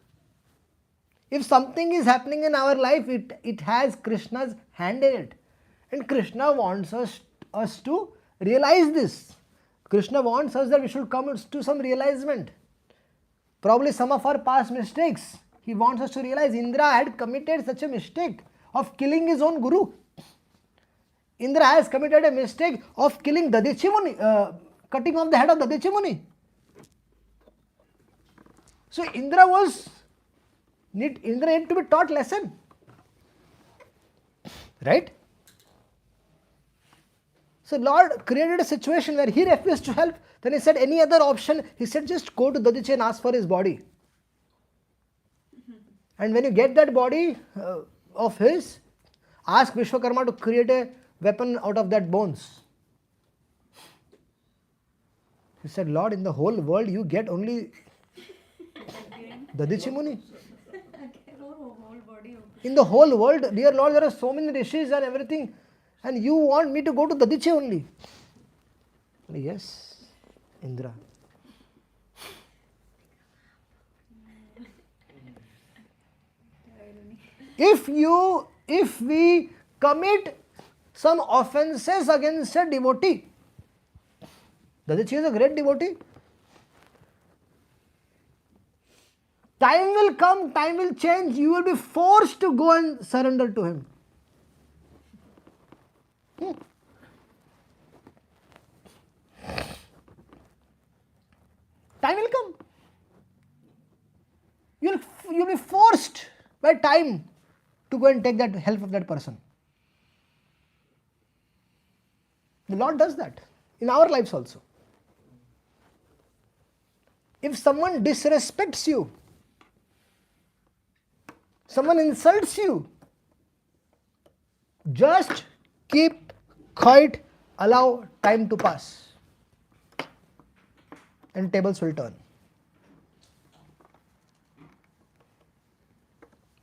If something is happening in our life, it has Krishna's hand in it. And Krishna wants us to realize this. Krishna wants us that we should come to some realization. Probably some of our past mistakes, he wants us to realize. Indra had committed such a mistake of killing his own guru. Indra has committed a mistake of killing Dadichi Muni, cutting off the head of Dadichi Muni. So Indra need to be taught lesson. Right? So Lord created a situation where he refused to help. Then he said any other option, he said just go to Dadichi and ask for his body. And when you get that body of his, ask Vishwakarma to create a weapon out of that bones. He said, Lord, in the whole world you get only Dadichi Muni. In the whole world, dear Lord, there are so many rishis and everything, and you want me to go to Dadichi only. Yes, Indra. If we commit some offenses against a devotee, Dadichi is a great devotee. Time will come, time will change, you will be forced to go and surrender to him. Time will come. You'll be forced by time to go and take that help of that person. The Lord does that in our lives also. If someone disrespects you, someone insults you, just keep quiet, allow time to pass, and tables will turn.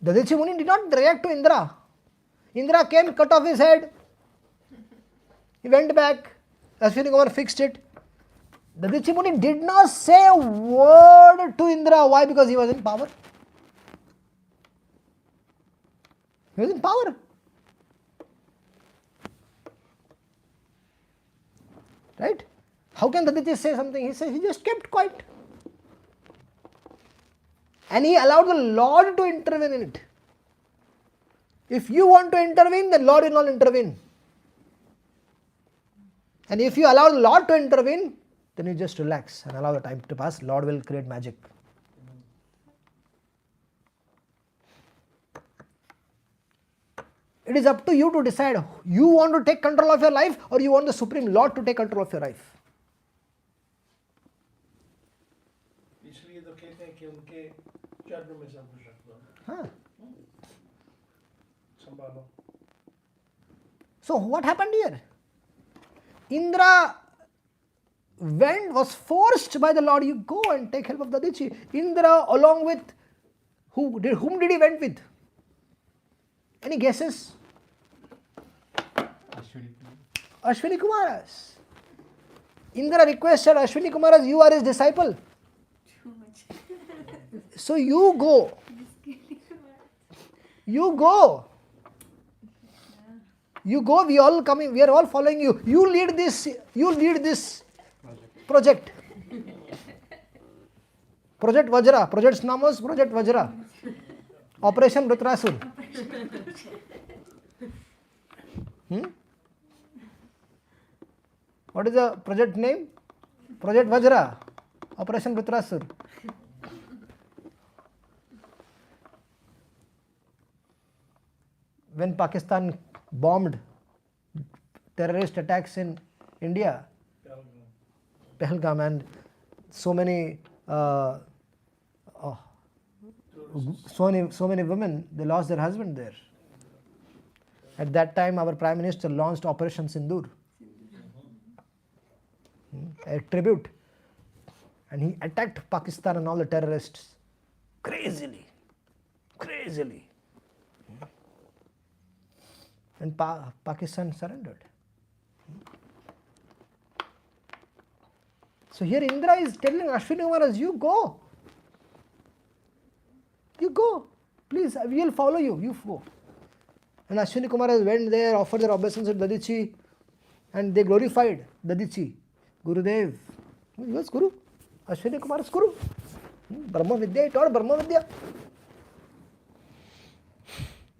Dadichi Muni did not react to Indra. Indra came, cut off his head. He went back. Ashwini Kumar fixed it. Dadichi Muni did not say a word to Indra. Why? Because he was in power. He was in power. Right? How can Dadichi say something? He said he just kept quiet. And he allowed the Lord to intervene in it. If you want to intervene, then Lord will not intervene. And if you allow the Lord to intervene, then you just relax and allow the time to pass. Lord will create magic. It is up to you to decide. You want to take control of your life or you want the Supreme Lord to take control of your life. इसलिए तो कहते हैं कि उनके चरणों में सब कुछ रख दो. Huh. संभालो. So what happened here? Indra was forced by the Lord, you go and take help of Dadichi. Indra along with, whom did he went with? Any guesses? Ashwini Kumaras. Indra requested Ashwini Kumaras, you are his disciple. Too much. So you go. You go. You go, we all coming, we are all following you. You lead this project. Project Vajra. Project's name was Project Vajra. Operation Rutrasur. What is the project name? Project Vajra. Operation Rutrasur. when Pakistan bombed terrorist attacks in India, Pahalgam, and so many women, they lost their husband there. At that time, our Prime Minister launched Operation Sindoor, a tribute, and he attacked Pakistan and all the terrorists crazily. And Pakistan surrendered. So here Indra is telling Ashwini Kumaras, you go. You go. Please, we will follow you. You go. And Ashwini Kumaras went there, offered their obeisance at Dadichi, and they glorified Dadichi. Gurudev. He was Guru. Ashwini Kumaras Guru. Brahma Vidya, he taught Brahma Vidya.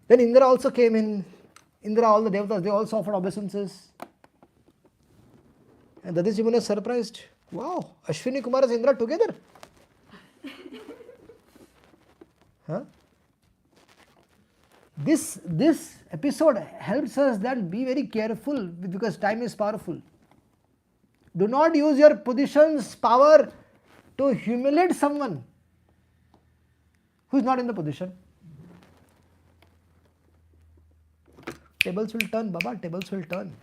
Then Indra also came in. Indra, all the devatas, they also offered obeisances. And Dadichi Muni was surprised. Wow, Ashwini Kumaras and Indra together. Huh? This episode helps us that be very careful because time is powerful. Do not use your position's power to humiliate someone who is not in the position. Tables will turn, Baba, tables will turn.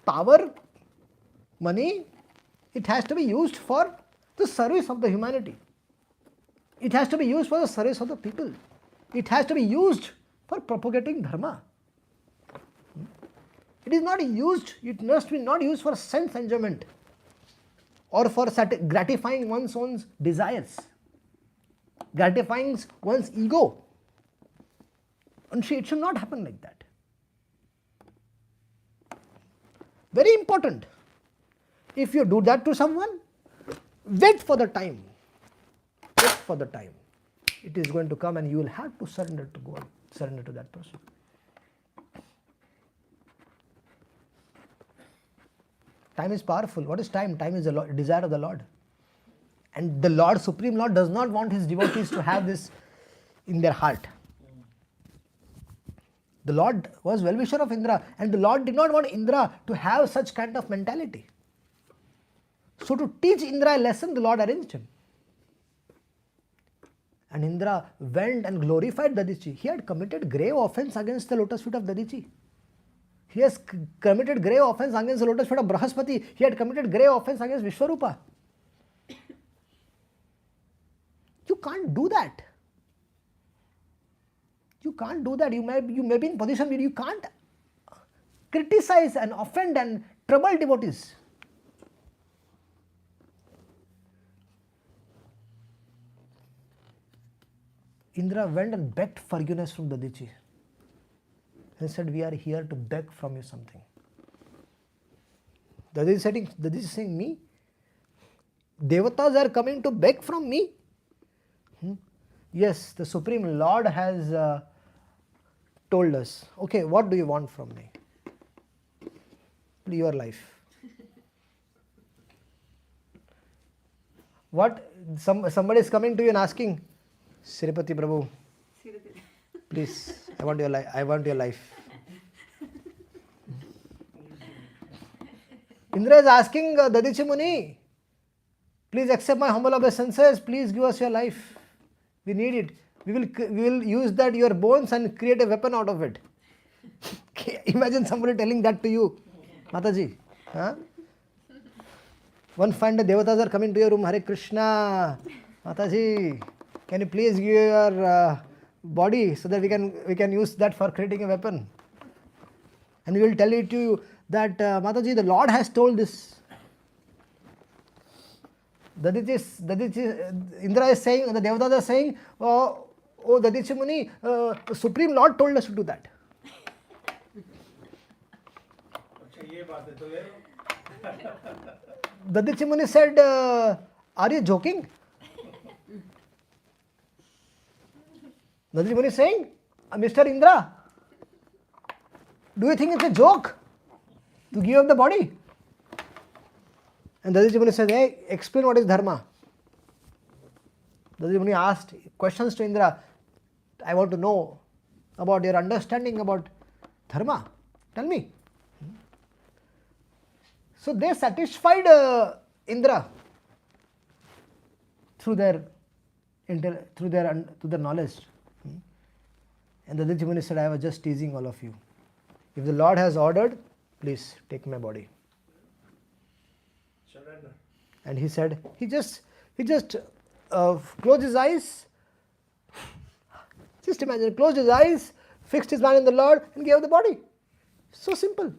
Power, money, it has to be used for the service of the humanity. It has to be used for the service of the people. It has to be used for propagating dharma. It is not used, it must be not used for sense enjoyment or for gratifying one's own desires, gratifying one's ego. And it should not happen like that. Very important. If you do that to someone, wait for the time. Wait for the time. It is going to come and you will have to surrender to God, surrender to that person. Time is powerful. What is time? Time is the desire of the Lord. And the Lord, Supreme Lord, does not want his devotees to have this in their heart. The Lord was well-wisher of Indra, and the Lord did not want Indra to have such kind of mentality. So to teach Indra a lesson, the Lord arranged him. And Indra went and glorified Dadichi. He had committed grave offense against the lotus feet of Dadichi. He has committed grave offense against the lotus feet of Brahaspati. He had committed grave offense against Vishwarupa. You can't do that. You can't do that. You may be in position where you can't criticize and offend and trouble devotees. Indra went and begged forgiveness from Dadichi. He said, we are here to beg from you something. Dadichi is saying, me? Devatas are coming to beg from me? Yes, the Supreme Lord has told us, okay, what do you want from me? Your life. What? Somebody is coming to you and asking, Sripati Prabhu, please, I want your life. I want your life. Indra is asking Dadichi Muni, please accept my humble obeisances, please give us your life. We need it. We will use that your bones and create a weapon out of it. Imagine somebody telling that to you, Mataji. Huh? One fine day devatas are coming to your room, Hare Krishna, Mataji, can you please give your body so that we can use that for creating a weapon? And we will tell it to you that Mataji, the Lord has told this. Indra is saying, the devatas are saying, oh Dadichi Muni, the Supreme Lord told us to do that. Dadichi Muni said, are you joking? Dadichi Muni is saying, Mr. Indra, do you think it's a joke to give up the body? And Dadichi Muni said, hey, explain what is dharma. Dadichi Muni asked questions to Indra. I want to know about your understanding about dharma. Tell me. So they satisfied Indra through their knowledge. And the Aditya Muni said, I was just teasing all of you. If the Lord has ordered, please take my body. Surrender. And he said, he just closed his eyes. Just imagine, closed his eyes, fixed his mind on the Lord, and gave the body. So simple.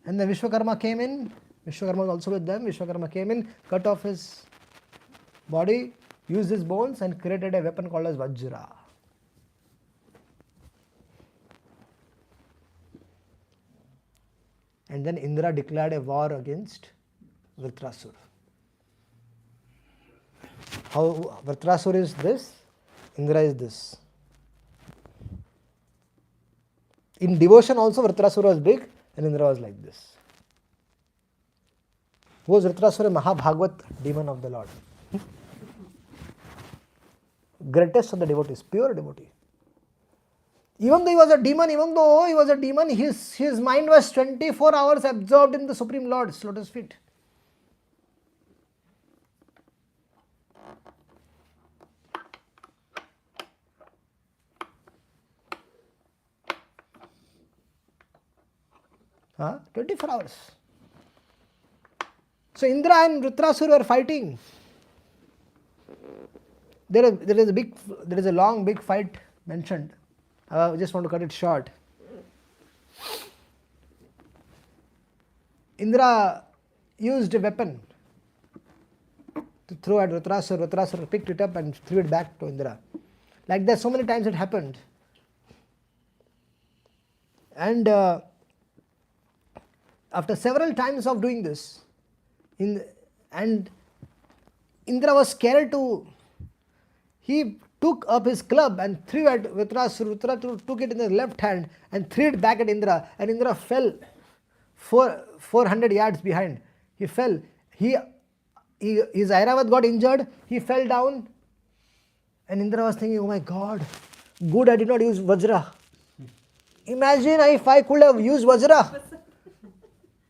And then Vishwakarma came in. Vishwakarma was also with them. Vishwakarma came in, cut off his body, used his bones, and created a weapon called as Vajra. And then Indra declared a war against Vritrasura. How Vritrasura is this, Indra is this. In devotion also Vritrasura was big and Indra was like this. Who was Vritrasura? Mahabhagavat, demon of the Lord. Greatest of the devotees, pure devotee. Even though he was a demon, his mind was 24 hours absorbed in the Supreme Lord's lotus feet. Huh? 24 hours. So Indra and Vritrasura were fighting. There is a long big fight mentioned. I just want to cut it short. Indra used a weapon to throw at Vritrasura. Vritrasura picked it up and threw it back to Indra. Like that, so many times it happened. And after several times of doing this, and Indra was scared to, he took up his club and threw at Vritrasura. Vritrasura took it in the left hand and threw it back at Indra, and Indra fell 400 yards behind. He fell. His Airavat got injured. He fell down, and Indra was thinking, oh my God, good I did not use Vajra. Imagine if I could have used Vajra.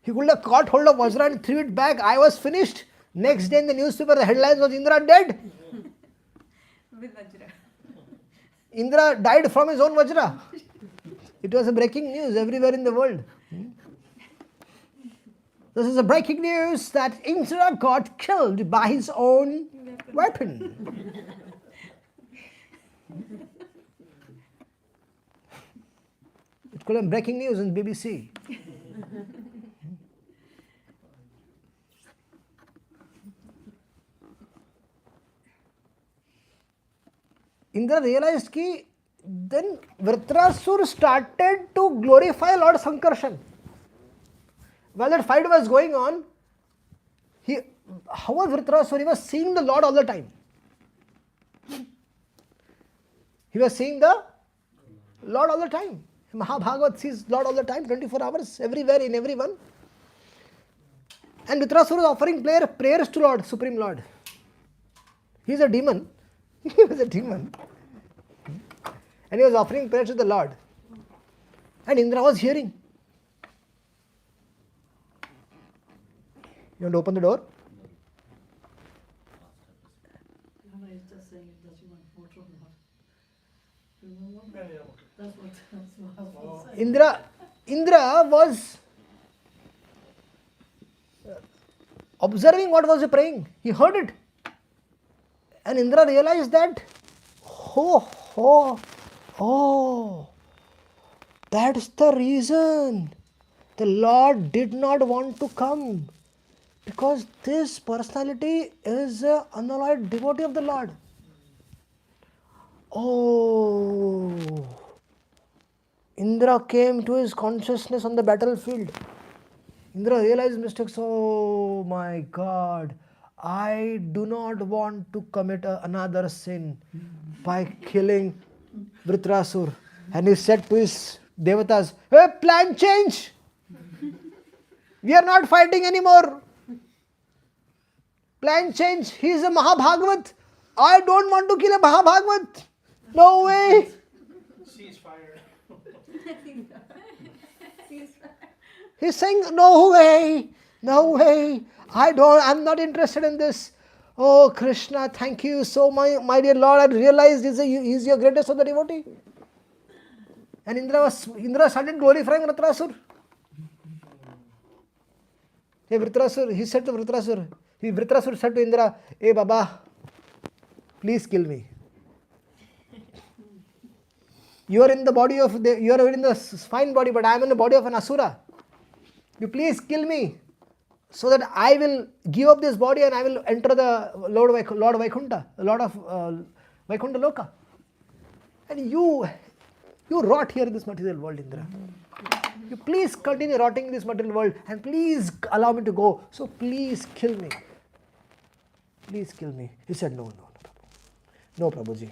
He could have caught hold of Vajra and threw it back. I was finished. Next day in the newspaper, the headlines was Indra dead. With Vajra. Indra died from his own Vajra. It was a breaking news everywhere in the world. This is a breaking news that Indra got killed by his own weapon. It could have been breaking news in BBC. Indra realized that then Vritrasura started to glorify Lord Sankarshan. While that fight was going on, how was Vritrasura? He was seeing the Lord all the time. He was seeing the Lord all the time. Mahabhagavat sees Lord all the time, 24 hours, everywhere, in everyone. And Vritrasura was offering prayers to Lord, Supreme Lord. He is a demon. He was a demon. And he was offering prayers to the Lord. And Indra was hearing. You want to open the door? Rama is just saying that you want more trouble. Remember? Yeah, okay. That's what I was saying. Indra was observing what was he praying. He heard it. And Indra realized that, that's the reason the Lord did not want to come. Because this personality is an unalloyed devotee of the Lord. Indra came to his consciousness on the battlefield. Indra realized mistakes. Oh my God, I do not want to commit another sin by killing Vritrasura. And he said to his devatas, hey, plan change. We are not fighting anymore. Plan change. He is a Mahabhagavat. I don't want to kill a Mahabhagavat. No way. Ceasefire. He's saying, no way, no way. I'm not interested in this. Oh Krishna, thank you so much, my dear Lord. I realized he's your greatest of the devotee. And Indra started glorifying Vritrasur. Hey Vritrasur, he said to Vritrasur, Vritrasur said to Indra, hey Baba, please kill me. You are in the body of you are in the fine body, but I am in the body of an asura. You please kill me, so that I will give up this body and I will enter the Lord Vaikuntha, Lord of Vaikuntha Loka. And you rot here in this material world, Indra. You please continue rotting in this material world and please allow me to go. So please kill me. Please kill me. He said, no, Prabhuji.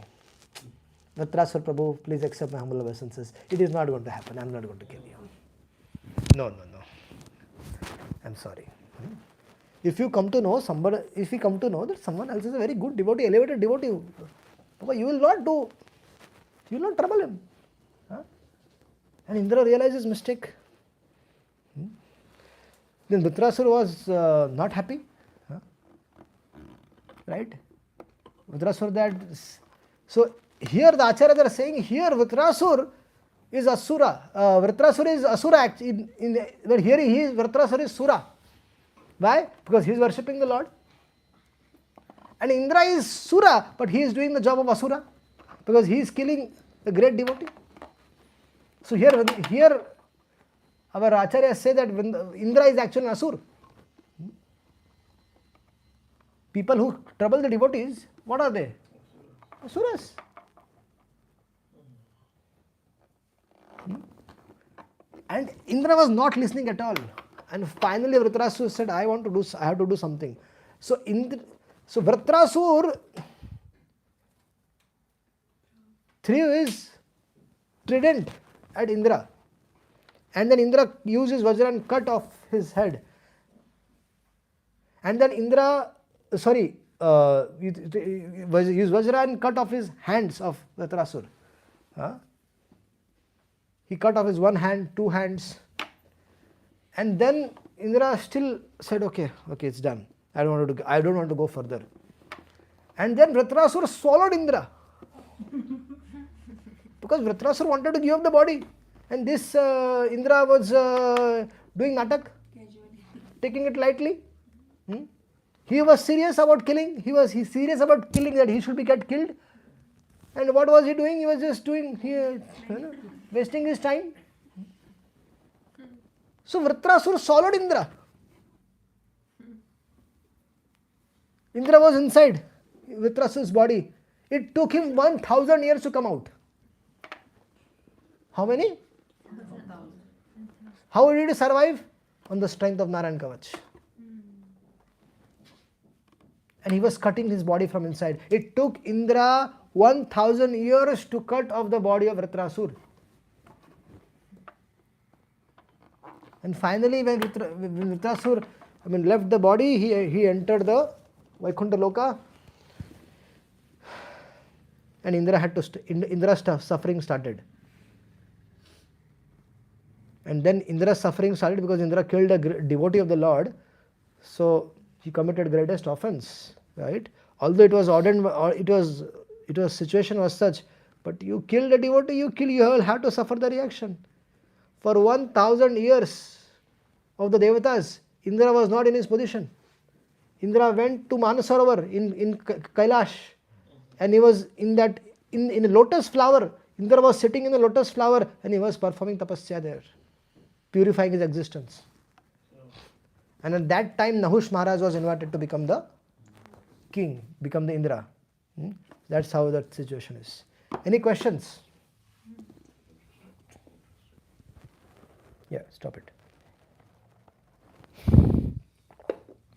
Vritrasur Prabhu, please accept my humble obeisances. It is not going to happen. I am not going to kill you. No. I'm sorry. If you come to know that someone else is a very good devotee, elevated devotee, you will not trouble him. And Indra realized his mistake. Then Vritrasur was not happy. Right? Vritrasur that. So here the Acharyas are saying here Vritrasur is Asura. Vritrasur is Asura but here Vritrasur is Sura. Why? Because he is worshipping the Lord. And Indra is Sura, but he is doing the job of Asura. Because he is killing a great devotee. So here our Acharyas say that Indra is actually an Asur. People who trouble the devotees, what are they? Asuras. And Indra was not listening at all. And finally Vritrasur said, I have to do something. So Vritrasur threw his trident at Indra. And then Indra used his vajra and cut off his head. And then Indra, used vajra and cut off his hands of Vritrasur. He cut off his one hand, two hands. And then Indra still said, okay, it's done. I don't want to go further. And then Vritrasur swallowed Indra. Because Vritrasur wanted to give up the body. And this Indra was doing natak, taking it lightly. He was serious about killing. He's serious about killing, that he should get killed. And what was he doing? He was just wasting his time. So Vritrasur swallowed Indra. Indra was inside Vritrasur's body. It took him 1,000 years to come out. How many? 1,000. How did he survive? On the strength of Narayan Kavaca. And he was cutting his body from inside. It took Indra 1,000 years to cut off the body of Vritrasur. And finally, when Vritrasur left the body, he entered the Vaikuntha Loka. And Indra's suffering started. And then Indra's suffering started because Indra killed a devotee of the Lord. So he committed greatest offense, right? Although it was ordained, situation was such, but you killed a devotee, you will have to suffer the reaction. For 1,000 years of the Devatas, Indra was not in his position. Indra went to Manasarovar in Kailash, and he was in a lotus flower. Indra was sitting in the lotus flower and he was performing tapasya there, purifying his existence. And at that time, Nahush Maharaj was invited to become the king, become the Indra. That's how that situation is. Any questions? Yeah, stop it.